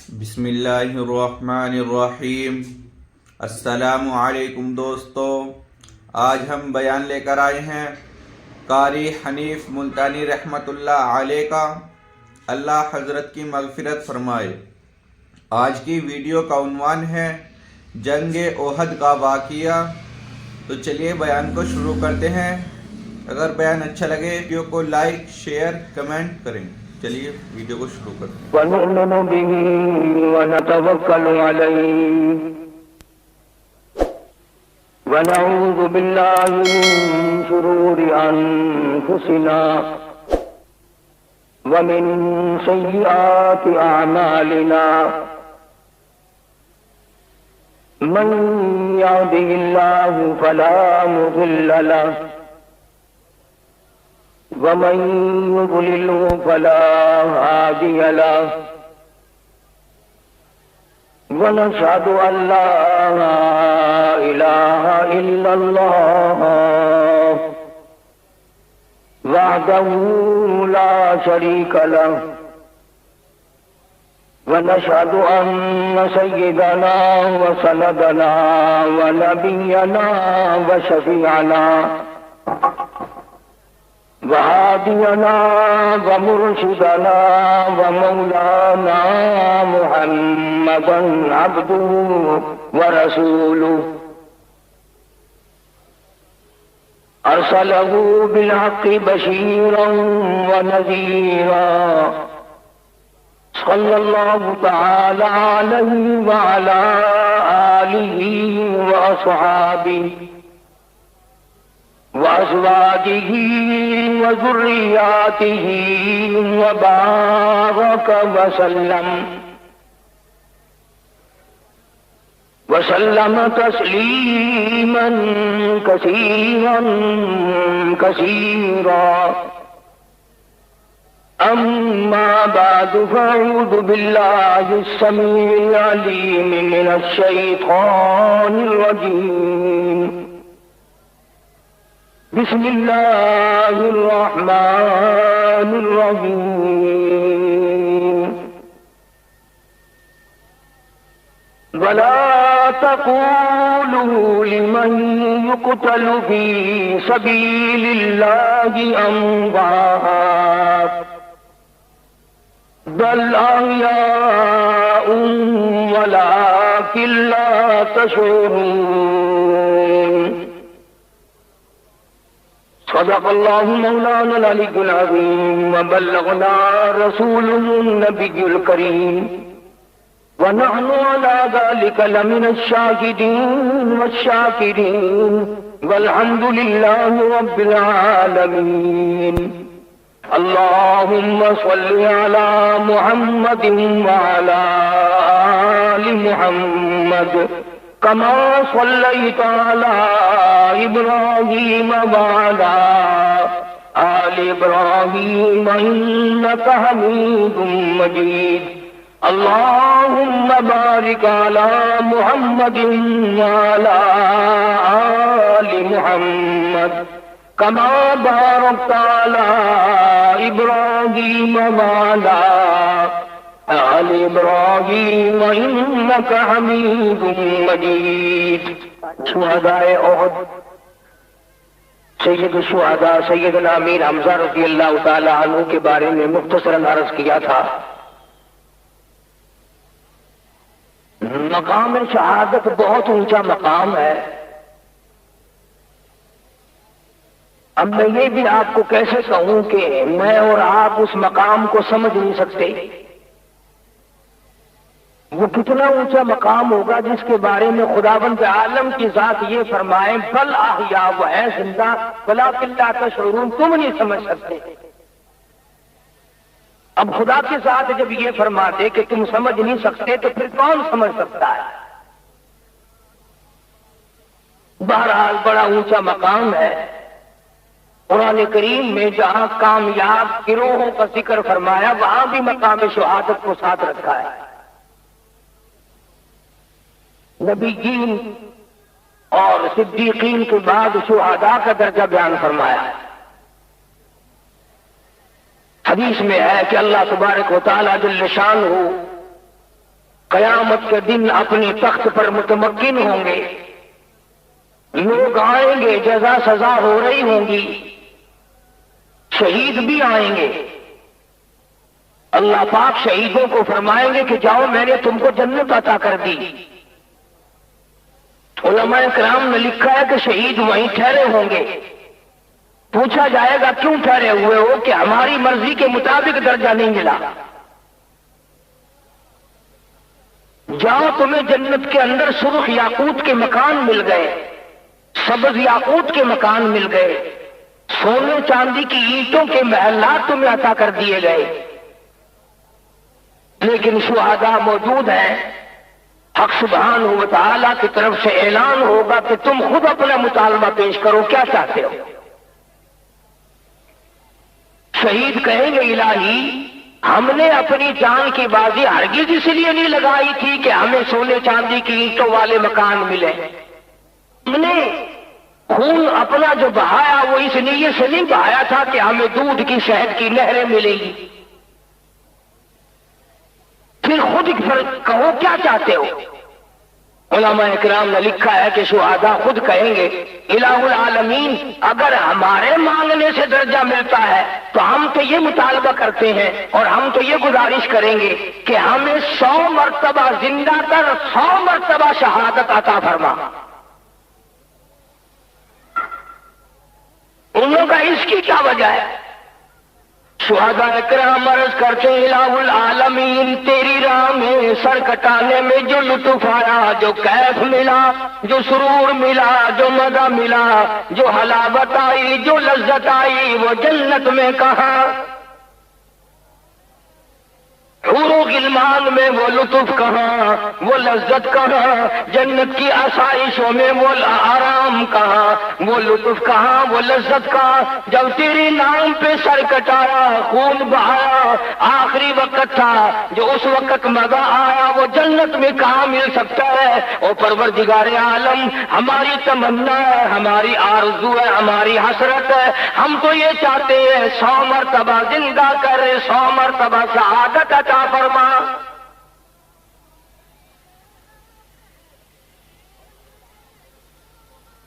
بسم اللہ الرحمن الرحیم۔ السلام علیکم دوستو، آج ہم بیان لے کر آئے ہیں قاری حنیف ملتانی رحمۃ اللہ علیہ کا، اللہ حضرت کی مغفرت فرمائے۔ آج کی ویڈیو کا عنوان ہے جنگ احد کا واقعہ۔ تو چلیے بیان کو شروع کرتے ہیں۔ اگر بیان اچھا لگے ویڈیو کو لائک، شیئر، کمنٹ کریں۔ چلیے ویڈیو کو شروع کرتے ہیں۔ وَنُؤْمِنُ بِهِ وَنَتَوَكَّلُ عَلَيْهِ وَنَعُوذُ بِاللَّهِ مِن شُرُورِ أَنفُسِنَا وَمِن سَيِّئَاتِ أَعْمَالِنَا مَن يَهْدِهِ اللَّهُ فَلَا مُضِلَّ لَهُ ومن يضلله فلا هادي له ونشهد أن لا إله إلا الله وحده لا شريك له ونشهد أن سيدنا وسندنا ونبينا وشفيعنا وهادينا ومرشدنا ومولانا محمدا عبده ورسوله أرسله بالحق بشيرا ونذيرا صلى الله تعالى عليه وعلى آله وأصحابه وأزواجه وذرياته وبارك وسلم تسليما كثيرا كثيرا. أما بعد فأعوذ بالله السميع العليم من الشيطان الرجيم. بسم الله الرحمن الرحيم. ولا تقولوا لمن يقتل في سبيل الله أموات بل أحياء ولكن لا تشعرون. صدق الله مولانا العلي العظيم وبلغنا رسوله النبي الكريم ونحن على ذلك لمن الشاهدين والشاكرين والحمد لله رب العالمين. اللهم صل على محمد وعلى آل محمد كما صليت على إبراهيم وعلى آل إبراهيم إنك حميد مجيد. اللهم بارك على محمد وعلى آل محمد كما باركت على إبراهيم وعلى آل إبراهيم إنك حميد مجيد. شہداء احد سید الشہداء سیدنا امیر حمزہ رضی اللہ تعالی عنہ کے بارے میں مختصراً عرض کیا تھا. مقام شہادت بہت اونچا مقام ہے. اب میں یہ بھی آپ کو کیسے کہوں کہ میں اور آپ اس مقام کو سمجھ نہیں سکتے. وہ کتنا اونچا مقام ہوگا جس کے بارے میں خداوند عالم کی ذات یہ فرمائے بل احیا، وہ ہے زندہ، ولکن لا تشعرون، تم نہیں سمجھ سکتے. اب خدا کی ذات جب یہ فرماتے کہ تم سمجھ نہیں سکتے تو پھر کون سمجھ سکتا ہے؟ بہرحال بڑا اونچا مقام ہے. قرآن کریم میں جہاں کامیاب گروہوں کا ذکر فرمایا وہاں بھی مقام شہادت کو ساتھ رکھا ہے. نبیین اور صدیقین کے بعد شہداء کا درجہ بیان فرمایا. حدیث میں ہے کہ اللہ تبارک و تعالیٰ جل شانہ قیامت کے دن اپنے تخت پر متمکن ہوں گے، لوگ آئیں گے، جزا سزا ہو رہی ہوں گی، شہید بھی آئیں گے۔ اللہ پاک شہیدوں کو فرمائیں گے کہ جاؤ، میں نے تم کو جنت عطا کر دی۔ علماء کرام نے لکھا ہے کہ شہید وہیں ٹھہرے ہوں گے، پوچھا جائے گا کیوں ٹھہرے ہوئے ہو؟ کہ ہماری مرضی کے مطابق درجہ نہیں ملا۔ جاؤ، تمہیں جنت کے اندر سرخ یاقوت کے مکان مل گئے، سبز یاقوت کے مکان مل گئے، سونے چاندی کی اینٹوں کے محلات تمہیں عطا کر دیے گئے۔ لیکن شہداء موجود ہیں، حق سبحانہ و تعالی کی طرف سے اعلان ہوگا کہ تم خود اپنا مطالبہ پیش کرو، کیا چاہتے ہو؟ شہید کہیں گے الہی، ہم نے اپنی جان کی بازی ہرگز اس لیے نہیں لگائی تھی کہ ہمیں سونے چاندی کی اینٹوں والے مکان ملے، ہم نے خون اپنا جو بہایا وہ اس نیت سے نہیں بہایا تھا کہ ہمیں دودھ کی شہد کی نہریں ملیں گی۔ پھر خود کہو کیا چاہتے ہو؟ علماء اکرام نے لکھا ہے کہ شہداء خود کہیں گے الہ العالمین، اگر ہمارے مانگنے سے درجہ ملتا ہے تو ہم تو یہ مطالبہ کرتے ہیں اور ہم تو یہ گزارش کریں گے کہ ہمیں 100 مرتبہ زندہ کر 100 مرتبہ شہادت عطا فرما۔ ان لوگوں کا اس کی کیا وجہ ہے؟ شہداء اکرام عرض کرتے ہیں الہ العالمین، تیری راہ میں سر کٹانے میں جو لطف آیا، جو کیف ملا، جو سرور ملا، جو مزہ ملا، جو حلاوت آئی، جو لذت آئی، وہ جنت میں کہاں؟ حور و غلمان میں وہ لطف کہاں، وہ لذت کہاں؟ جنت کی آسائشوں میں وہ آرام کہاں، وہ لطف کہاں، وہ لذت کہاں؟ جب تیرے نام پہ سر کٹایا، خون بہایا، آخری وقت تھا، جو اس وقت مزہ آیا وہ جنت میں کہاں مل سکتا ہے؟ او پروردگار عالم، ہماری تمنا ہے، ہماری آرزو ہے، ہماری حسرت ہے، ہم تو یہ چاہتے ہیں 100 مرتبہ زندہ کر، 100 مرتبہ شہادت عطا فرما۔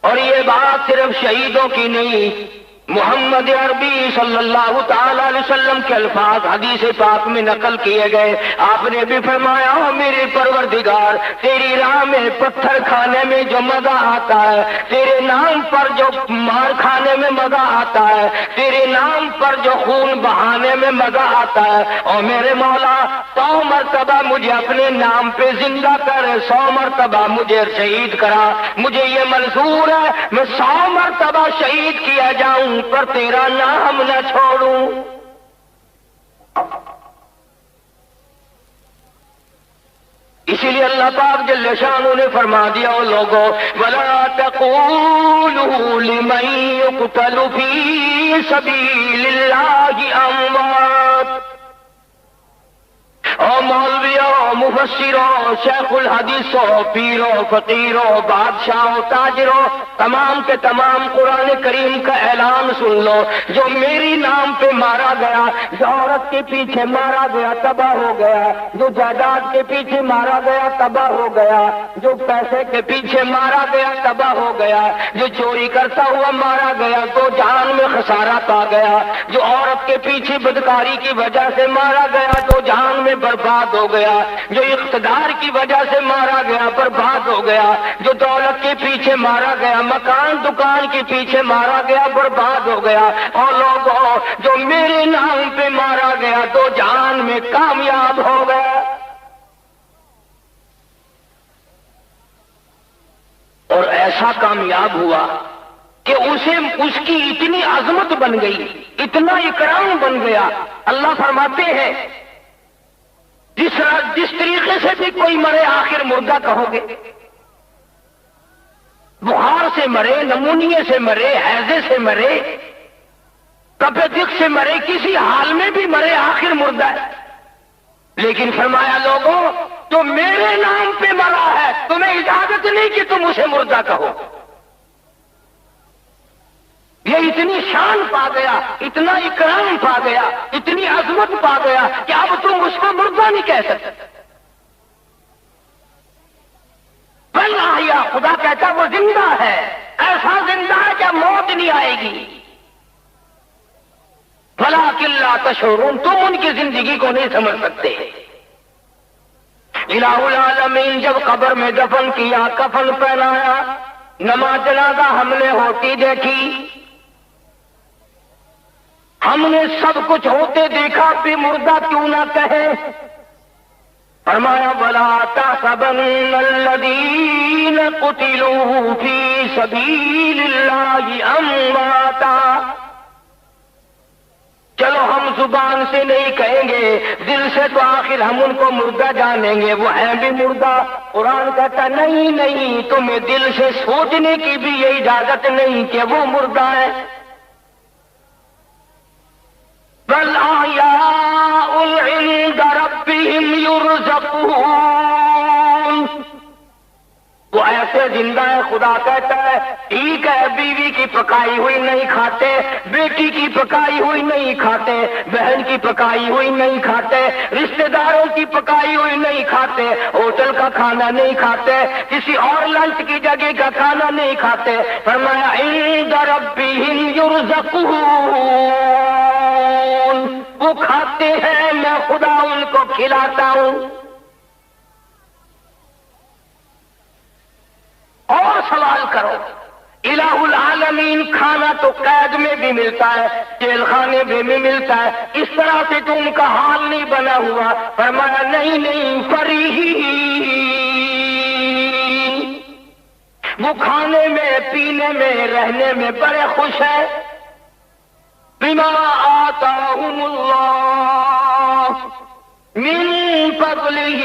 اور یہ بات صرف شہیدوں کی نہیں، محمد عربی صلی اللہ تعالی علیہ وسلم کے الفاظ حدیث پاک میں نقل کیے گئے۔ آپ نے بھی فرمایا میرے پروردگار، تیری راہ میں پتھر کھانے میں جو مزہ آتا ہے، تیرے نام پر جو مار کھانے میں مزہ آتا ہے، تیرے نام پر جو خون بہانے میں مزہ آتا ہے، اور میرے مولا 100 مرتبہ مجھے اپنے نام پہ زندہ کر، 100 مرتبہ مجھے شہید کرا، مجھے یہ منظور ہے، میں 100 مرتبہ شہید کیا جاؤں پر تیرا نام نہ چھوڑوں۔ اسی لیے اللہ پاک جل شانہ نے فرما دیا او لوگوں وَلَا تَقُولُوا لِمَن يُقْتَلُ فِي سَبِيلِ اللَّهِ أَمْوَاتٌ۔ او مولویوں، مفسروں، شیخ الحدیثوں، پیروں، فقیروں، بادشاہوں، تاجروں، تمام کے تمام قرآن کریم کا اعلان سن لو، جو میری نام پہ مارا گیا، جو عورت کے پیچھے مارا گیا تباہ ہو گیا، جو جائیداد کے پیچھے مارا گیا تباہ ہو گیا، جو پیسے کے پیچھے مارا گیا تباہ ہو گیا، جو چوری کرتا ہوا مارا گیا تو جان میں خسارہ پا گیا، جو عورت کے پیچھے بدکاری کی وجہ سے مارا گیا تو جان میں برباد ہو گیا، جو اقتدار کی وجہ سے مارا گیا برباد ہو گیا، جو دولت کے پیچھے مارا گیا، مکان دکان کے پیچھے مارا گیا برباد ہو گیا، اور لوگوں جو میرے نام پہ مارا گیا تو جان میں کامیاب ہو گیا۔ اور ایسا کامیاب ہوا کہ اس کی اتنی عظمت بن گئی، اتنا اکرام بن گیا۔ اللہ فرماتے ہیں جس طریقے سے بھی کوئی مرے آخر مردہ کہو گے، بخار سے مرے، نمونیے سے مرے، ہیضے سے مرے، کپے دق سے مرے، کسی حال میں بھی مرے آخر مردہ ہے۔ لیکن فرمایا لوگوں جو میرے نام پہ مرا ہے تمہیں اجازت نہیں کہ تم اسے مردہ کہو۔ یہ اتنی شان پا گیا، اتنا اکرام پا گیا، اتنی عظمت پا گیا کہ اب تم اس کو مردہ نہیں کہہ سکتے۔ زندہ ہے، ایسا زندہ ہے کہ موت نہیں آئے گی، وَلَٰكِن لَّا تَشْعُرُونَ، تم ان کی زندگی کو نہیں سمجھ سکتے۔ الہ العالمین جب قبر میں دفن کیا، کفن پہنایا، نماز جنازہ ہم نے ہوتی دیکھی، ہم نے سب کچھ ہوتے دیکھا، بھی مردہ کیوں نہ کہے؟ فرمایا وَلَا تَحْسَبَنَّ الَّذِينَ قُتِلُوا فِي سَبِيلِ اللَّهِ أَمْوَاتًا، چلو ہم زبان سے نہیں کہیں گے، دل سے تو آخر ہم ان کو مردہ جانیں گے، وہ ہیں بھی مردہ۔ قرآن کہتا نہیں نہیں، تمہیں دل سے سوچنے کی بھی یہ اجازت نہیں کہ وہ مردہ ہے۔ بل احیاء عند ربهم یرزقون، وہ ایسے زندہ ہے، خدا کہتا ہے ٹھیک ہے، بیوی کی پکائی ہوئی نہیں کھاتے، بیٹی کی پکائی ہوئی نہیں کھاتے، بہن کی پکائی ہوئی نہیں کھاتے، رشتہ داروں کی پکائی ہوئی نہیں کھاتے، ہوٹل کا کھانا نہیں کھاتے، کسی اور لنچ کی جگہ کا کھانا نہیں کھاتے۔ فرمایا عند ربهم یرزقون، وہ کھاتے ہیں، میں خدا ان کو کھلاتا ہوں۔ اور سوال کرو، الہ العالمین کھانا تو قید میں بھی ملتا ہے، جیل خانے میں بھی ملتا ہے، اس طرح سے تو ان کا حال نہیں بنا ہوا۔ فرمایا نہیں نہیں، فریحین، وہ کھانے میں، پینے میں، رہنے میں بڑے خوش ہیں۔ بما آتاہم اللہ من فضله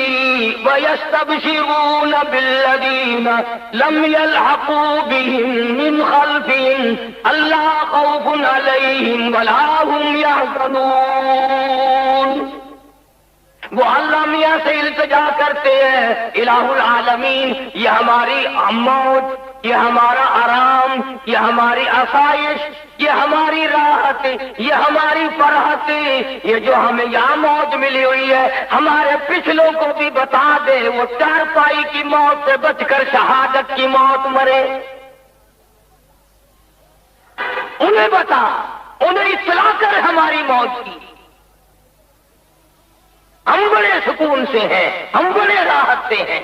ويستبشرون بالذين لم يلحقوا بهم من خلفهم ألا خوف عليهم ولا هم يحزنون، وہ اللہ میاں سے التجا کرتے ہیں، الہ العالمین یہ ہماری موت، یہ ہمارا آرام، یہ ہماری آسائش، یہ ہماری راحت، یہ ہماری فرحت، یہ جو ہمیں یہاں موت ملی ہوئی ہے، ہمارے پچھلوں کو بھی بتا دے وہ چارپائی کی موت سے بچ کر شہادت کی موت مرے، انہیں بتا، انہیں اطلاع کر ہماری موت کی، ہم بڑے سکون سے ہیں، ہم بڑے راحت سے ہیں۔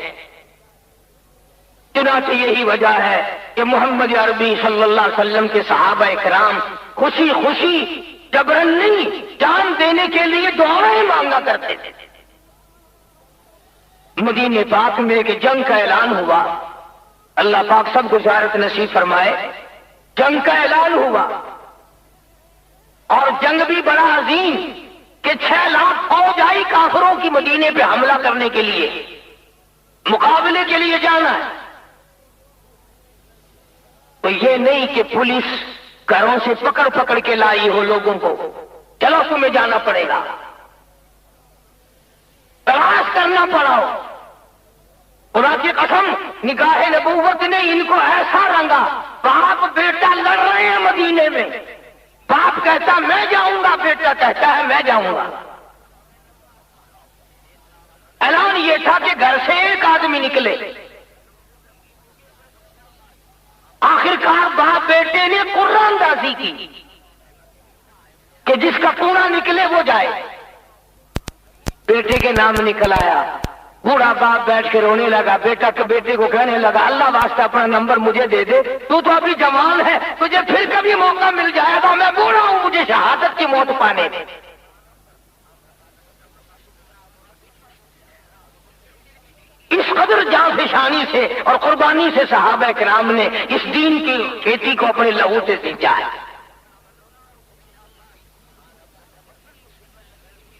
چنانچہ یہی وجہ ہے کہ محمد عربی صلی اللہ علیہ وسلم کے صحابہ کرام خوشی خوشی جبرن نہیں، جان دینے کے لیے دعائیں مانگا کرتے تھے۔ مدینے پاک میں ایک جنگ کا اعلان ہوا، اللہ پاک سب کو زیارت نصیب فرمائے۔ جنگ کا اعلان ہوا اور جنگ بھی بڑا عظیم کہ 6 لاکھ فوج آئی کافروں کی مدینے پہ حملہ کرنے کے لیے، مقابلے کے لیے جانا ہے۔ تو یہ نہیں کہ پولیس گھروں سے پکڑ پکڑ کے لائی ہو لوگوں کو، چلو تمہیں جانا پڑے گا، تلاش کرنا پڑا ہو۔ خدا کی قسم، نگاہ نبوت نے ان کو ایسا رنگا، باپ بیٹا لڑ رہے ہیں مدینے میں، باپ کہتا میں جاؤں گا، بیٹا کہتا ہے میں جاؤں گا۔ اعلان یہ تھا کہ گھر سے ایک آدمی نکلے، آخرکار باپ بیٹے نے قرعہ اندازی کی کہ جس کا کوڑا نکلے وہ جائے۔ بیٹے کے نام نکل آیا، بوڑھا باپ بیٹھ کے رونے لگا، بیٹے کو کہنے لگا اللہ واسطہ اپنا نمبر مجھے دے دے، تو ابھی جوان ہے، تجھے پھر کبھی موقع مل جائے گا، میں بوڑھا ہوں، مجھے شہادت کی موت پانے دے۔ اس قدر جانفشانی سے اور قربانی سے صحابہ کرام نے اس دین کی کھیتی کو اپنے لہو سے سینچا ہے۔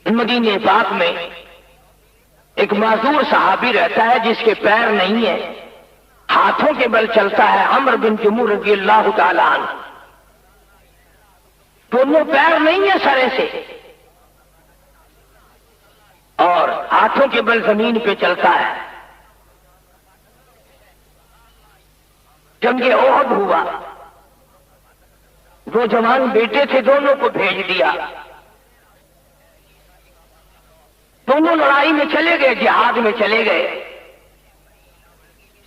مدینے پاک میں ایک معذور صحابی رہتا ہے جس کے پیر نہیں ہے، ہاتھوں کے بل چلتا ہے، عمرو بن جموح رضی اللہ تعالی عنہ، دونوں پیر نہیں ہے سرے سے اور ہاتھوں کے بل زمین پہ چلتا ہے۔ جنگ احد ہوا، 2 جوان بیٹے تھے، دونوں کو بھیج دیا، دونوں لڑائی میں چلے گئے، جہاد میں چلے گئے۔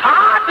7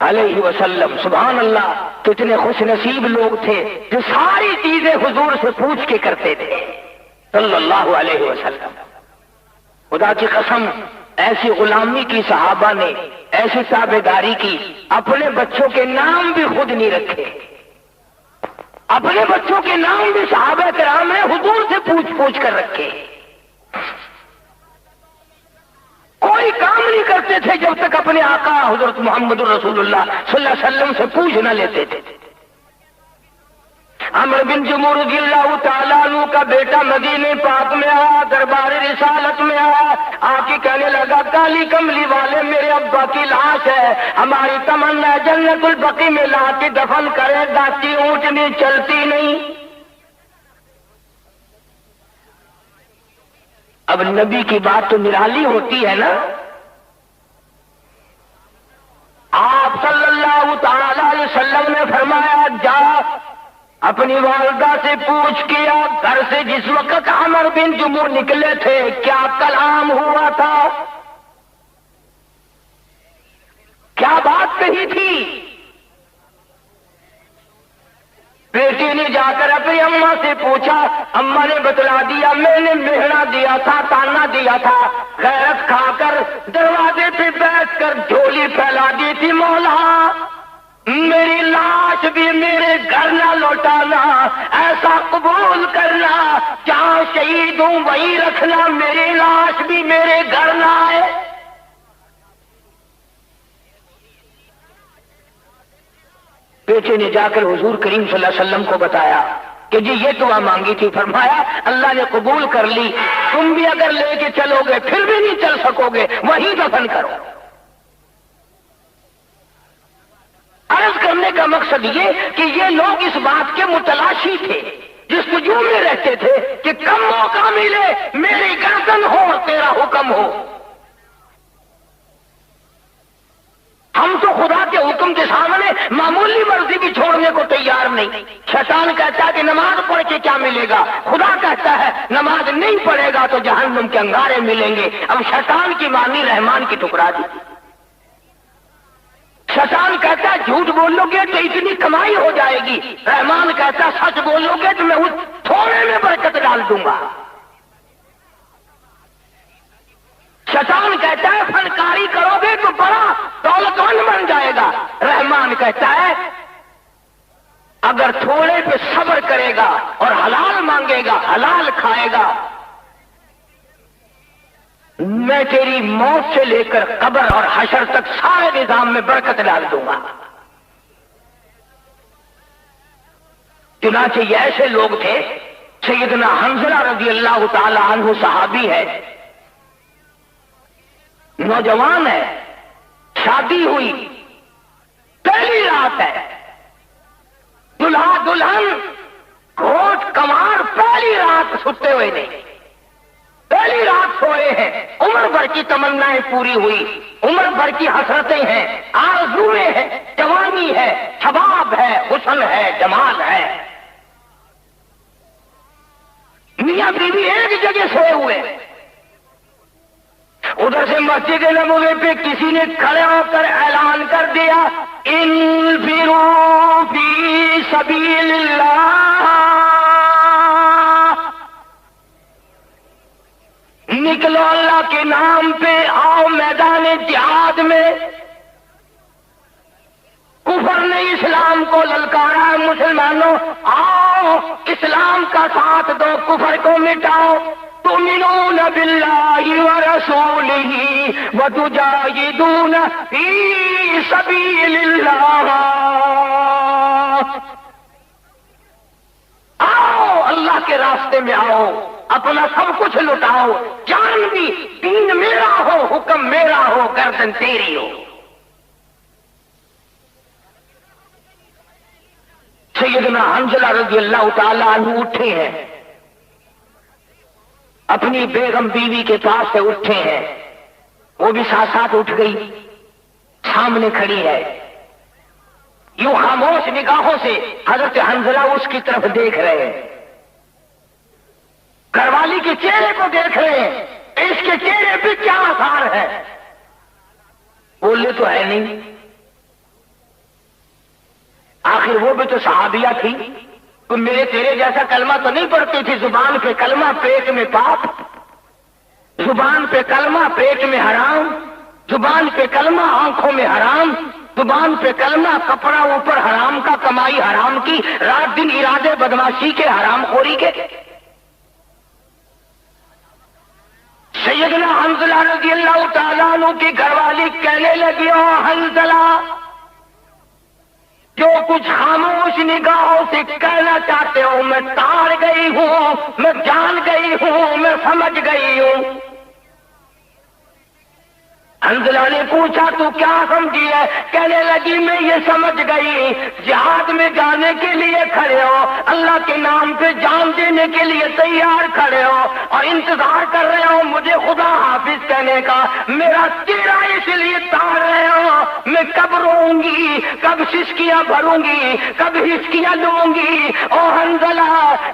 علیہ وسلم. سبحان اللہ، کتنے خوش نصیب لوگ تھے جو ساری چیزیں حضور سے پوچھ کے کرتے تھے صلی اللہ علیہ وسلم. خدا کی قسم، ایسی غلامی کی صحابہ نے، ایسی تابعداری کی، اپنے بچوں کے نام بھی خود نہیں رکھے. اپنے بچوں کے نام بھی صحابہ کرام نے حضور سے پوچھ پوچھ کر رکھے. کوئی کام نہیں کرتے تھے جب تک اپنے آقا حضرت محمد رسول اللہ صلی اللہ علیہ وسلم سے پوچھ نہ لیتے تھے. عمرو بن جموح رضی اللہ تعالیٰ عنہ کا بیٹا مدینے پاک میں آیا، دربار رسالت میں آیا، آ کے کہنے لگا کالی کملی والے میرے ابا کی لاش ہے، ہماری تمنا جنت البقیع میں لا کے دفن کرے، گاتی اونٹنی چلتی نہیں. اب نبی کی بات تو نرالی ہوتی ہے نا. آپ صلی اللہ تعالی علیہ وسلم نے فرمایا جا اپنی والدہ سے پوچھ کیا گھر سے جس وقت عمرو بن جموح نکلے تھے کیا کلام ہوا تھا، کیا بات کہی تھی. بیٹی نے جا کر اپنی اماں سے پوچھا، اماں نے بتلا دیا میں نے مہرا دیا تھا، تانا دیا تھا، غیرت کھا کر دروازے پہ بیٹھ کر جھولی پھیلا دی تھی، مولا میری لاش بھی میرے گھر نہ لوٹانا، ایسا قبول کرنا جہاں شہید ہوں وہیں رکھنا، میری لاش بھی میرے گھر نہ آئے. بیٹے نے جا کر حضور کریم صلی اللہ علیہ وسلم کو بتایا کہ جی یہ دعا مانگی تھی. فرمایا اللہ نے قبول کر لی، تم بھی اگر لے کے چلو گے پھر بھی نہیں چل سکو گے، وہیں دفن کرو. عرض کرنے کا مقصد یہ کہ یہ لوگ اس بات کے متلاشی تھے، جستجو میں رہتے تھے کہ کم موقع ملے میری گردن ہو اور تیرا حکم ہو. ہم تو خدا کے حکم کے سامنے معمولی مرضی بھی چھوڑنے کو تیار نہیں. شیطان کہتا ہے کہ نماز پڑھ کے کیا ملے گا، خدا کہتا ہے نماز نہیں پڑھے گا تو جہنم کے انگارے ملیں گے. اب شیطان کی مانی رحمان کی ٹکرا دی. شیطان کہتا ہے جھوٹ بولو گے تو اتنی کمائی ہو جائے گی، رحمان کہتا ہے سچ بولو گے تو میں اس تھوڑے میں برکت ڈال دوں گا. شیطان کہتا ہے فنکاری کرو گے تو بڑا دولت مند بن جائے گا، رحمان کہتا ہے اگر تھوڑے پہ صبر کرے گا اور حلال مانگے گا، حلال کھائے گا، میں تیری موت سے لے کر قبر اور حشر تک سارے نظام میں برکت ڈال دوں گا. چنانچہ یہ ایسے لوگ تھے. سیدنا حنظلہ رضی اللہ تعالی عنہ صحابی ہے، نوجوان ہے، شادی ہوئی، پہلی رات ہے، دلہا دلہن گھوٹ کمار پہلی رات سوتے ہوئے نہیں، پہلی رات سوئے ہیں. عمر بھر کی تمنائیں پوری ہوئی، عمر بھر کی حسرتیں ہیں، آرزویں ہیں، جوانی ہے، شباب ہے، حسن ہے، جمال ہے. میاں بیوی ایک جگہ سوئے ہوئے. ادھر سے مسجد نبوی پہ کسی نے کھڑے ہو کر اعلان کر دیا انفروا فی سبیل اللہ، نکلو اللہ کے نام پہ، آؤ میدان جہاد میں. کفر نے اسلام کو للکارا ہے، مسلمانوں آؤ اسلام کا ساتھ دو، کفر کو مٹاؤ. تؤمنون باللہ ورسولہ وتجاہدون فی سبیل اللہ. آؤ اللہ کے راستے میں آؤ، اپنا سب کچھ لٹاؤ، جان بھی، دین میرا ہو، حکم میرا ہو، گردن تیری ہو. سیدنا حنظلہ رضی اللہ تعالی عنہ اٹھے ہیں، اپنی بیگم بیوی کے پاس سے اٹھے ہیں، وہ بھی ساتھ ساتھ اٹھ گئی، سامنے کھڑی ہے. یوں خاموش نگاہوں سے حضرت حنظلہ اس کی طرف دیکھ رہے ہیں، گھر والی کے چہرے کو دیکھ رہے ہیں، اس کے چہرے پہ کیا آثار ہے. بولے تو ہے نہیں، آخر وہ بھی تو صحابیہ تھی، تو میرے تیرے جیسا کلمہ تو نہیں پڑھتی تھی، زبان پہ کلمہ پیٹ میں پاپ، زبان پہ کلمہ پیٹ میں حرام، زبان پہ کلمہ آنکھوں میں حرام، زبان پہ کلمہ کپڑا اوپر حرام کا، کمائی حرام کی، رات دن ارادے بدماشی کے، حرام خوری کے۔ سیدنا حنظلہ رضی اللہ تعالیٰ عنہ کی گھر والی کہنے لگی، او حنظلہ، جو کچھ خاموش نگاہوں سے کہنا چاہتے ہو میں تار گئی ہوں، میں جان گئی ہوں، میں سمجھ گئی ہوں۔ حنظلہ نے پوچھا تو کیا سمجھی ہے؟ کہنے لگی میں یہ سمجھ گئی، جہاد میں جانے کے لیے کھڑے ہو، اللہ کے نام پہ جان دینے کے لیے تیار کھڑے ہو اور انتظار کر رہے ہو مجھے خدا حافظ کہنے کا، میرا چہرہ اس لیے تار رہے ہو، میں کب روؤں گی، کب سسکیاں بھروں گی، کب ہسکیاں لوں گی۔ او حنظلہ،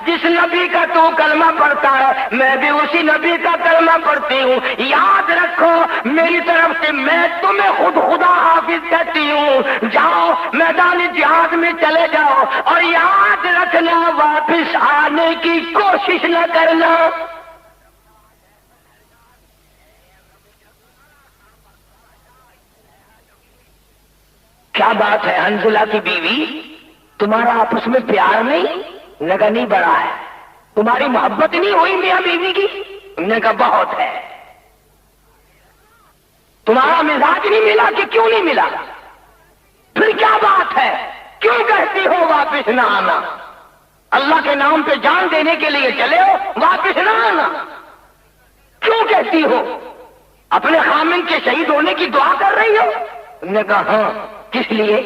جس نبی کا تو کلمہ پڑھتا ہے میں بھی اسی نبی کا کلمہ پڑھتی ہوں، یاد رکھو میری طرف سے میں تمہیں خود خدا حافظ کہتی ہوں، جاؤ میدان جہاد میں چلے جاؤ اور یاد رکھنا واپس آنے کی کوشش نہ کرنا۔ کیا بات ہے حنظلہ کی بیوی، تمہارا آپس میں پیار نہیں؟ نگا نہیں بڑھا ہے، تمہاری محبت نہیں ہوئی میاں بیوی کی؟ نگا بہت ہے۔ تمہارا مزاج نہیں ملا کہ کیوں نہیں ملا؟ پھر کیا بات ہے، کیوں کہتی ہو واپس نہ آنا؟ اللہ کے نام پہ جان دینے کے لیے چلے ہو، واپس نہ آنا کیوں کہتی ہو؟ اپنے خامن کے شہید ہونے کی دعا کر رہی ہو؟ نے کہا ہاں، کس لیے؟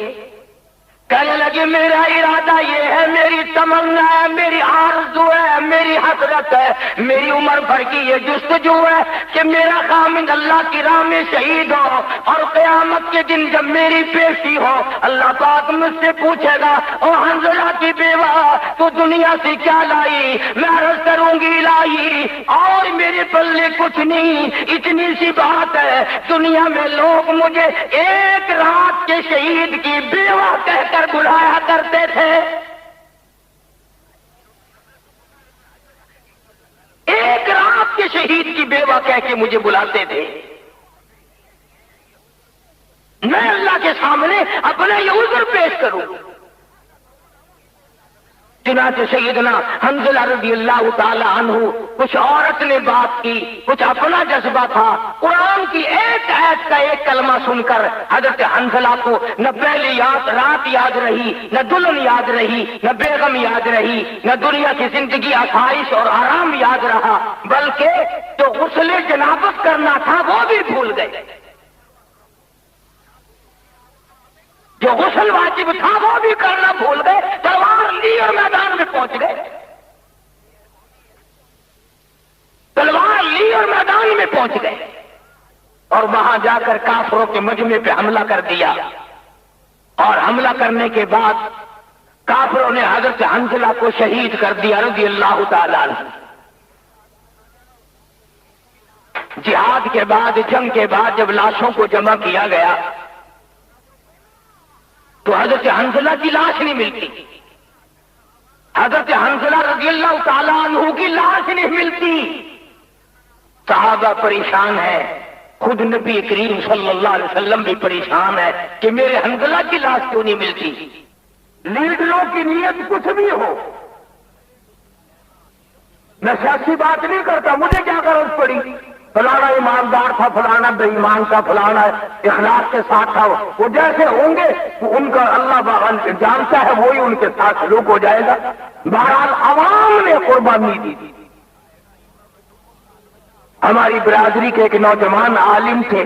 کہنے لگے میرا ارادہ یہ ہے، میری تمنا ہے، میری آرزو ہے، میری حسرت ہے، میری عمر بھر کی یہ جستجو ہے کہ میرا خامن اللہ کی راہ میں شہید ہو اور قیامت کے دن جب میری پیشی ہو اللہ پاک مجھ سے پوچھے گا او حنظلہ کی بیوہ تو دنیا سے کیا لائی؟ میں عرض کروں گی لائی اور میرے پلے کچھ نہیں، اتنی سی بات ہے دنیا میں لوگ مجھے ایک رات کے شہید کی بیوہ کہہ کر بلایا کرتے تھے، ایک رات کے شہید کی بیوہ کہہ کے مجھے بلاتے تھے۔ میں اللہ کے سامنے اپنا یہ عذر پیش کروں۔ چنانچہ سیدنا حنظلہ رضی اللہ تعالی عنہ، کچھ عورت نے بات کی، کچھ اپنا جذبہ تھا، قرآن کی ایک آیت کا ایک کلمہ سن کر حضرت حنظلہ کو نہ پہلی رات یاد رہی، نہ دلہن یاد رہی، نہ بیگم یاد رہی، نہ دنیا کی زندگی آسائش اور آرام یاد رہا، بلکہ جو غسل جنابت کرنا تھا وہ بھی بھول گئے، جو غسل واجب تھا وہ بھی کرنا بھول گئے، تلوار لی اور میدان میں پہنچ گئے، تلوار لی اور میدان میں پہنچ گئے اور وہاں جا کر کافروں کے مجمع پہ حملہ کر دیا، اور حملہ کرنے کے بعد کافروں نے حضرت حنظلہ کو شہید کر دیا رضی اللہ تعالیٰ عنہ۔ جہاد کے بعد، جنگ کے بعد جب لاشوں کو جمع کیا گیا تو حضرت حنظلہ کی لاش نہیں ملتی، حضرت حنظلہ رضی اللہ تعالیٰ عنہ کی لاش نہیں ملتی، صحابہ پریشان ہے، خود نبی کریم صلی اللہ علیہ وسلم بھی پریشان ہے کہ میرے حنظلہ کی لاش کیوں نہیں ملتی۔ لیڈروں کی نیت کچھ بھی ہو، میں سیاسی بات نہیں کرتا، مجھے کیا غرض پڑی فلانا ایماندار تھا، فلانا بے ایمان تھا، فلانا اخلاص کے ساتھ تھا، وہ جیسے ہوں گے ان کا اللہ جانتا ہے وہی ان کے ساتھ سلوک ہو جائے گا۔ بہرحال عوام نے قربانی دی۔ ہماری برادری کے ایک نوجوان عالم تھے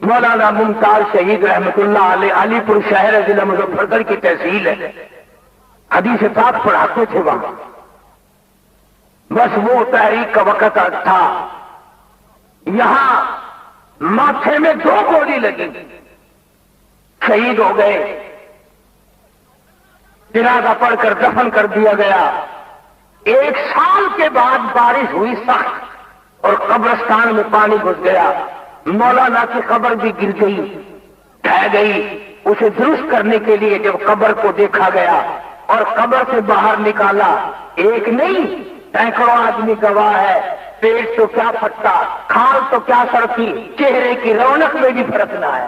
مولانا ممتاز شہید رحمت اللہ علیہ، علی پور شہر ضلع مظفر گڑھ کی تحصیل ہے، حدیث پاک پڑھاتے تھے وہاں، بس وہ تحریک کا وقت تھا، یہاں ماتھے میں 2 گولی لگی، شہید ہو گئے، جنازہ پڑھ کر دفن کر دیا گیا۔ 1 سال کے بعد بارش ہوئی سخت اور قبرستان میں پانی گھس گیا، مولانا کی قبر بھی گر گئی، ڈھہ گئی، اسے درست کرنے کے لیے جب قبر کو دیکھا گیا اور قبر سے باہر نکالا، ایک نہیں سینکڑوں آدمی گواہ ہے، پیٹ تو کیا پھٹا، کھال تو کیا سڑکی، چہرے کی رونق میں بھی فرق نہ ہے۔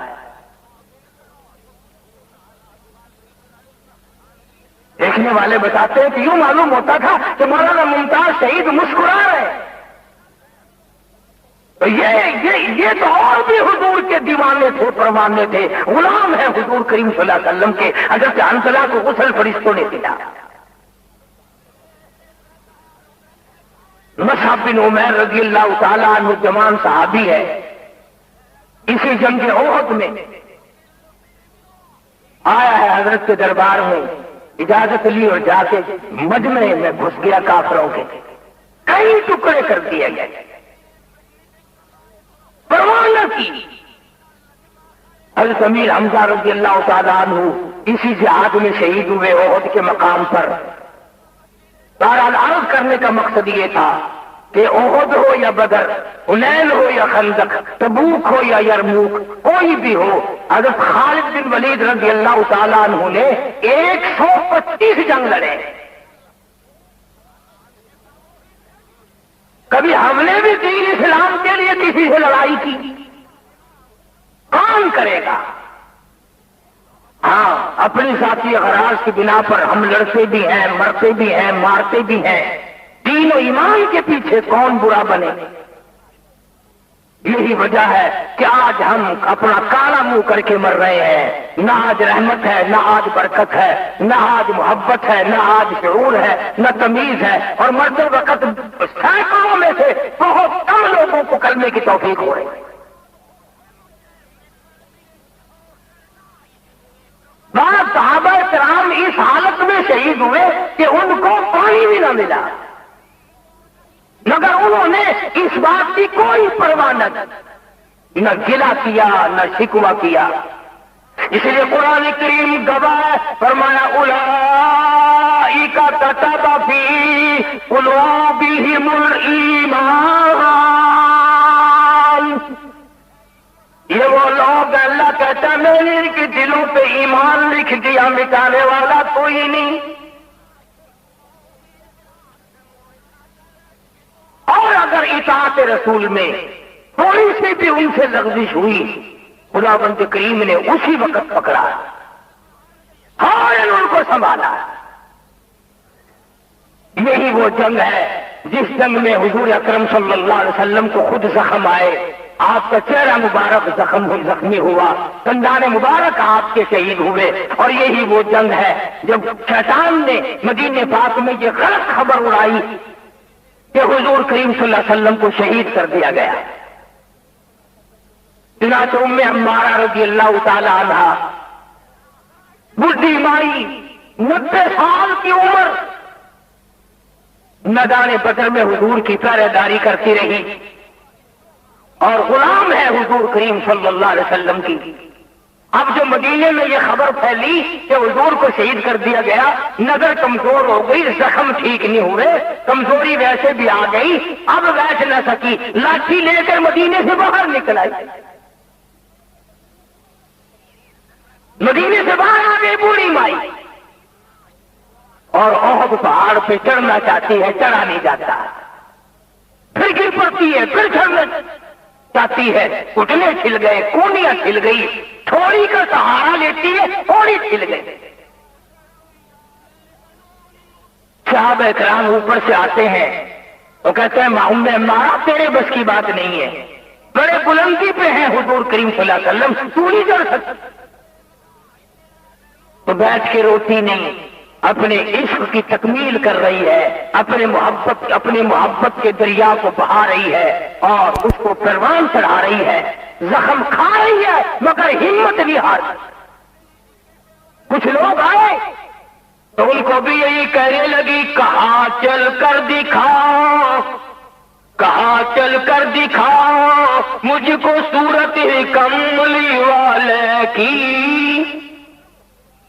دیکھنے والے بتاتے ہیں کہ یوں معلوم ہوتا تھا کہ مولانا ممتاز شہید مسکرا رہے۔ تو یہ تو اور بھی حضور کے دیوانے تھے، پروانے تھے، غلام ہیں حضور کریم صلی اللہ علیہ وسلم کے۔ حضرت حنظلہ کو غسل فرشتوں نے دیا۔ مصعب بن عمیر رضی اللہ تعالیٰ عنہ جوان صحابی ہے، اسی جنگ احد میں آیا ہے حضرت کے دربار میں، اجازت لی اور جا کے مجمع میں گھس گیا کافروں کے، کئی ٹکڑے کر دیے گئے، پرواہ نہ کی۔ حضرت امیر حمزہ رضی اللہ تعالیٰ عنہ اسی جہاد میں شہید ہوئے احد کے مقام پر۔ بہرحال عرض کرنے کا مقصد یہ تھا کہ احد ہو یا بدر، حنین ہو یا خندق، تبوک ہو یا یرموک، کوئی بھی ہو، حضرت خالد بن ولید رضی اللہ تعالیٰ عنہ نے 125 جنگ لڑے۔ کبھی ہم نے بھی دین اسلام کے لیے کسی سے لڑائی کی؟ کون کرے گا؟ ہاں، اپنی ذاتی غراض کی بنا پر ہم لڑتے بھی ہیں، مرتے بھی ہیں، مارتے بھی ہیں۔ دین و ایمان کے پیچھے کون برا بنے؟ یہی وجہ ہے کہ آج ہم اپنا کالا منہ کر کے مر رہے ہیں۔ نہ آج رحمت ہے، نہ آج برکت ہے، نہ آج محبت ہے، نہ آج شعور ہے، نہ تمیز ہے، اور مرتے وقت سینکڑوں میں سے بہت کم لوگوں کو کلمے کی توفیق ہو رہی ہے۔ بعض صحابہ کرام اس حالت میں شہید ہوئے کہ ان کو پانی بھی نہ ملا، مگر انہوں نے اس بات کی کوئی پرواہ نہ گلا کیا، نہ شکوہ کیا۔ اس لیے قرآن کریم گواہ فرمایا اولئک کتب فی قلوبہم الایمان، یہ وہ لوگ اللہ کہتا ہے میں نے ان کے دلوں پہ ایمان لکھ دیا، مٹانے والا کوئی نہیں۔ اور اگر اطاعت رسول میں تھوڑی سی بھی ان سے لغزش ہوئی، خداوند کریم نے اسی وقت پکڑا اور ان کو سنبھالا۔ یہی وہ جنگ ہے جس جنگ میں حضور اکرم صلی اللہ علیہ وسلم کو خود زخم آئے، آپ کا چہرہ مبارک زخمی ہوا، دندان مبارک آپ کے شہید ہوئے۔ اور یہی وہ جنگ ہے جب شیطان نے مدینے پاک میں یہ غلط خبر اڑائی کہ حضور کریم صلی اللہ علیہ وسلم کو شہید کر دیا گیا۔ چنانچہ ام عمارہ رضی اللہ تعالی عنہ، بڈھی مائی، 90 سال کی عمر، میدان بدر میں حضور کی پہرے داری کرتی رہی اور غلام ہے حضور کریم صلی اللہ علیہ وسلم کی۔ اب جو مدینے میں یہ خبر پھیلی کہ حضور کو شہید کر دیا گیا، نظر کمزور ہو گئی، زخم ٹھیک نہیں ہوئے، کمزوری ویسے بھی آ گئی، اب بیٹھ نہ سکی، لاٹھی لے کر مدینے سے باہر نکل آئی۔ مدینے سے باہر آ گئی بوڑھی مائی، اور احد پہاڑ پہ چڑھنا چاہتی ہے، چڑھا نہیں جاتا، پھر گر پڑتی ہے، پھر چڑھنا چاہتی ہے، گھٹنے چھل گئے، کونیاں چھل گئی، تھوڑی کا سہارا لیتی ہے، تھوڑی چھل گئی۔ صحابہ کرام اوپر سے آتے ہیں، وہ کہتے ہیں ام عمارہ تیرے بس کی بات نہیں ہے، بڑے بلندی پہ ہیں حضور کریم صلی اللہ علیہ وسلم، تو نہیں چڑھ سکتا۔ تو بیٹھ کے روتی نہیں، اپنے عشق کی تکمیل کر رہی ہے، اپنے محبت کے دریا کو بہا رہی ہے اور اس کو پروان چڑھا رہی ہے، زخم کھا رہی ہے مگر ہمت نہیں ہارتی۔ کچھ لوگ آئے تو ان کو بھی یہی کہنے لگی کہاں چل کر دکھاؤ، کہاں چل کر دکھاؤ مجھ کو صورت کملی والے کی۔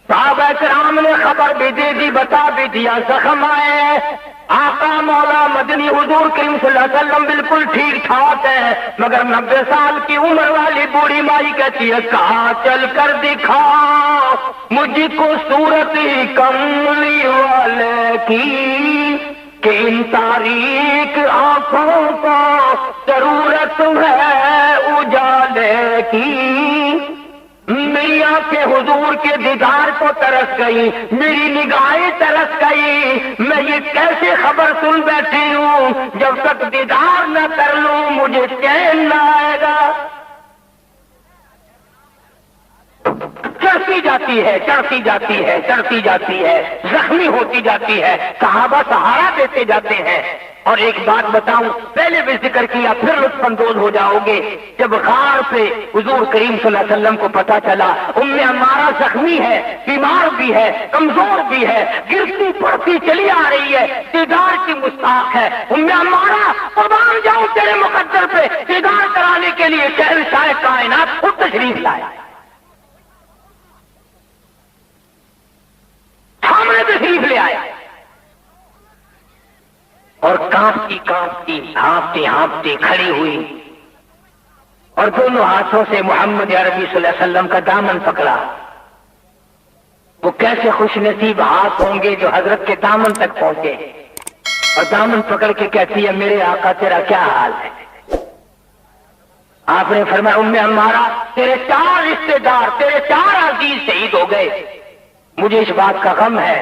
صحابہ کرام نے خبر بھی بھی دے دی، بتا بھی دیا، زخم آئے، آقا مولا مدنی حضور کریم صلی اللہ علیہ وسلم بالکل ٹھیک ٹھاک ہے، مگر 90 سال کی عمر والی بوڑھی مائی کہتی ہے کہاں چل کر دکھا مجھ کو صورت کملی والے کی، کہ ان تاریک آنکھوں کو ضرورت ہے اجالے کی۔ میری آنکھیں حضور کے دیدار کو ترس گئی، میری نگاہیں ترس گئی، میں یہ کیسے خبر سن بیٹھی ہوں، جب تک دیدار نہ کر لوں مجھے چین نہ آئے گا۔ چڑھتی جاتی ہے، چڑھتی جاتی ہے، چڑھتی جاتی ہے، زخمی ہوتی جاتی ہے، صحابہ سہارا دیتے جاتے ہیں۔ اور ایک بات بتاؤں، پہلے بھی ذکر کیا پھر لطف اندوز ہو جاؤ گے، جب غار پہ حضور کریم صلی اللہ علیہ وسلم کو پتا چلا ام عمارہ زخمی ہے، بیمار بھی ہے، کمزور بھی ہے، گرتی پڑتی چلی آ رہی ہے، دیدار کی مستحق ہے، ام عمارہ قربان جاؤں تیرے مقدر پہ، دیدار کرانے کے لیے شہنشاہ کائنات خود تشریف لائے، سامنے تشریف لے آیا، اور کانپتی کانپتی ہانپتے ہانپتے کھڑی ہوئی، اور دونوں ہاتھوں سے محمد عربی صلی اللہ علیہ وسلم کا دامن پکڑا۔ وہ کیسے خوش نصیب ہاتھ ہوں گے جو حضرت کے دامن تک پہنچے، اور دامن پکڑ کے کہتی ہے میرے آقا تیرا کیا حال ہے؟ آپ نے فرمایا ام عمارہ تیرے 4 رشتے دار، تیرے 4 عزیز شہید ہو گئے، مجھے اس بات کا غم ہے۔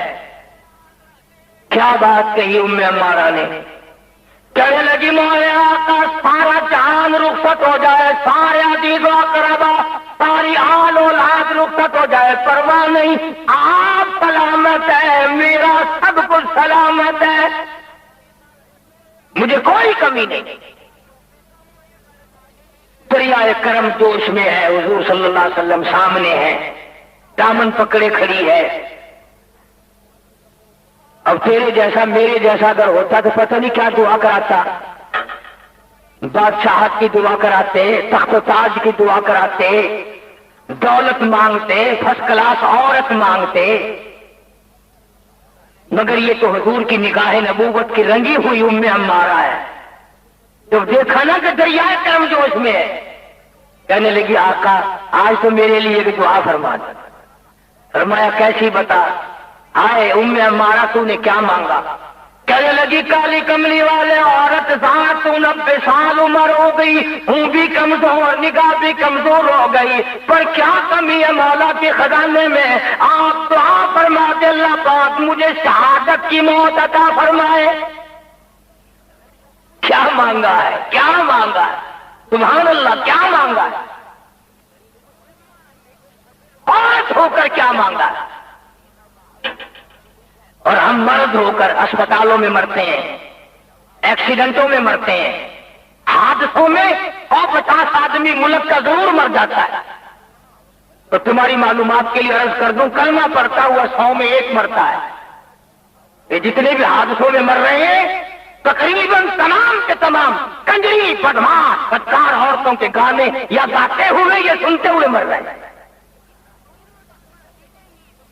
کیا بات کہی ام عمارہ نے؟ کہنے لگی مولا آقا سارا جہان رخصت ہو جائے، سارے عزیز و اقربا، ساری آل اولاد رخصت ہو جائے، پرواہ نہیں، آپ سلامت ہے، میرا سب کچھ سلامت ہے، مجھے کوئی کمی نہیں۔ دریائے کرم جوش میں ہے، حضور صلی اللہ علیہ وسلم سامنے ہے، دامن پکڑے کھڑی ہے۔ اب تیرے جیسا میرے جیسا اگر ہوتا تو پتہ نہیں کیا دعا کراتا، بادشاہت کی دعا کراتے، تخت و تاج کی دعا کراتے، دولت مانگتے، فرسٹ کلاس عورت مانگتے، مگر یہ تو حضور کی نگاہ نبوت کی رنگی ہوئی ام عمارہ ہے۔ جب دیکھا نا کہ دریائے کرم جوش میں ہے، کہنے لگی آقا آج تو میرے لیے بھی دعا فرما دے۔ فرمایا کیسی بتا؟ آئے ام عمارہ تو نے کیا مانگا؟ کہنے لگی کالی کملی والے عورت ذات 90 سال عمر ہو گئی، ہوں بھی کمزور، نگاہ بھی کمزور ہو گئی، پر کیا کمی ہے مولا کے خزانے میں؟ آپ دعا فرما دے اللہ پاک مجھے شہادت کی موت عطا فرمائے۔ کیا مانگا ہے؟ کیا مانگا ہے؟ سبحان اللہ، کیا مانگا ہے؟ عورت ہو کر کیا مانگا ہے؟ اور ہم مرد ہو کر اسپتالوں میں مرتے ہیں، ایکسیڈنٹوں میں مرتے ہیں، حادثوں میں 150 آدمی ملک کا ضرور مر جاتا ہے۔ تو تمہاری معلومات کے لیے عرض کر دوں کلمہ پڑھتا ہوا 100 میں 1 مرتا ہے۔ یہ جتنے بھی حادثوں میں مر رہے ہیں تقریباً تمام کے تمام کنجری، بدماش، بدکار عورتوں کے گانے یا گاتے ہوئے یا سنتے ہوئے مر رہے ہیں۔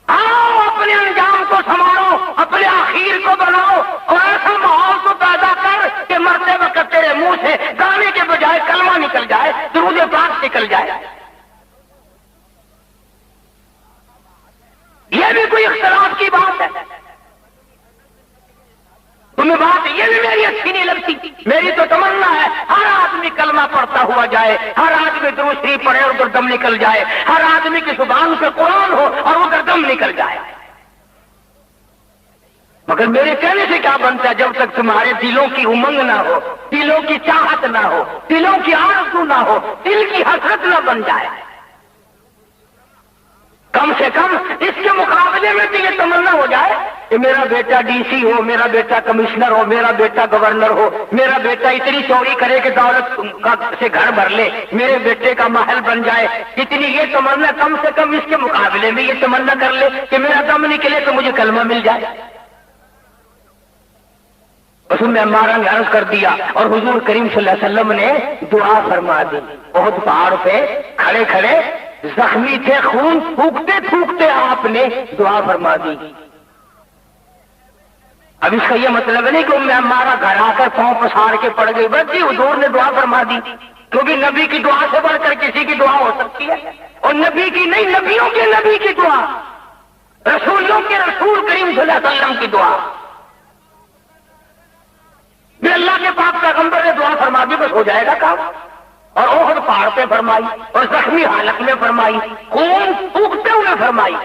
آؤ اپنے انجام کو سنبھالو، اپنے آخر کو بناؤ، اور ایسا ماحول کو پیدا کر کہ مرتے وقت تیرے منہ سے گانے کے بجائے کلمہ نکل جائے، درود پاک نکل جائے۔ یہ بھی کوئی اختلاف کی بات ہے؟ تمہیں بات یہ بھی میری اچھی نہیں لگتی؟ میری تو تمنا ہے ہر آدمی کلمہ پڑھتا ہوا جائے، ہر آدمی درود شریف پڑھے اور ادھر دم نکل جائے، ہر آدمی کی زبان پہ قرآن ہو اور ادھر دم نکل جائے۔ مگر میرے کہنے سے کیا بنتا ہے جب تک تمہارے دلوں کی امنگ نہ ہو، دلوں کی چاہت نہ ہو، دلوں کی آرزو نہ ہو، دل کی حسرت نہ بن جائے۔ کم سے کم اس کے مقابلے میں بھی یہ تمنا ہو جائے کہ میرا بیٹا ڈی سی ہو، میرا بیٹا کمشنر ہو، میرا بیٹا گورنر ہو، میرا بیٹا اتنی چوری کرے کہ دولت سے گھر بھر لے، میرے بیٹے کا محل بن جائے۔ اتنی یہ تمنا کم سے کم اس کے مقابلے میں یہ تمنا کر لے کہ میرا دم نکلے تو مجھے کلمہ مل جائے۔ اس میں عمارہ نے عرض کر دیا اور حضور کریم صلی اللہ علیہ وسلم نے دعا فرما دی۔ بہت پہاڑ پہ کھڑے کھڑے زخمی تھے، خون پھونکتے پھونکتے آپ نے دعا فرما دی۔ اب اس کا یہ مطلب نہیں کہ میں ہمارا گھر آ کر پاؤں پسار کے پڑ گئی، بس جی حضور نے دعا فرما دی، کیونکہ نبی کی دعا سے بڑھ کر کسی کی دعا ہو سکتی ہے، اور نبی کی نہیں، نبیوں کے نبی کی دعا، رسولوں کے رسول کریم صلی اللہ علیہ وسلم کی دعا بھی اللہ کے پاک پیغمبر نے دعا فرما دی، بس ہو جائے گا کام۔ اور احد پہاڑ پہ فرمائی، اور زخمی حالت میں فرمائی، خون پھونکتے ہوئے فرمائی۔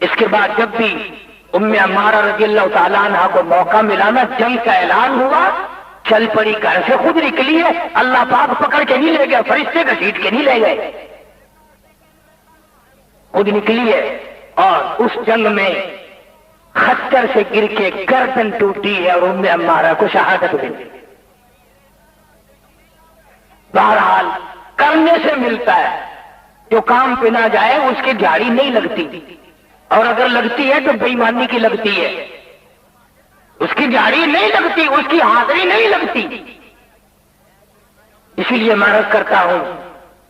اس کے بعد جب بھی ام عمارہ رضی اللہ تعالیٰ عنہ کو موقع ملا نا، جنگ کا اعلان ہوا، چل پڑی، گھر سے خود نکلی ہے، اللہ پاک پکڑ کے نہیں لے گئے، فرشتے گھسیٹ کے نہیں لے گئے، خود نکلی ہے، اور اس جنگ میں خچر سے گر کے گردن ٹوٹی ہے اور ام عمارہ کو شہادت ملی۔ بہرحال کرنے سے ملتا ہے، جو کام پہ نہ جائے اس کی جھاڑی نہیں لگتی، اور اگر لگتی ہے تو بے ایمانی کی لگتی ہے، اس کی جھاڑی نہیں لگتی، اس کی حاضری نہیں لگتی۔ اسی لیے میں عرض کرتا ہوں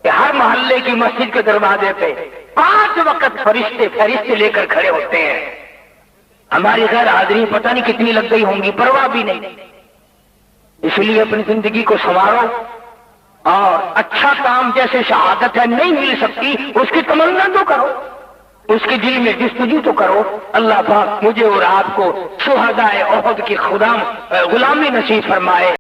کہ ہر محلے کی مسجد کے دروازے پہ 5 وقت فرشتے لے کر کھڑے ہوتے ہیں، ہماری غیر حاضری پتہ نہیں کتنی لگ گئی ہوں گی، پرواہ بھی نہیں۔ اس لیے اپنی زندگی کو سنوارو، اور اچھا کام جیسے شہادت ہے نہیں مل سکتی، اس کی تمنا تو کرو، اس کے دل میں جستجو تو کرو۔ اللہ پاک مجھے اور آپ کو شہدائے احد کی غلامی نصیب فرمائے۔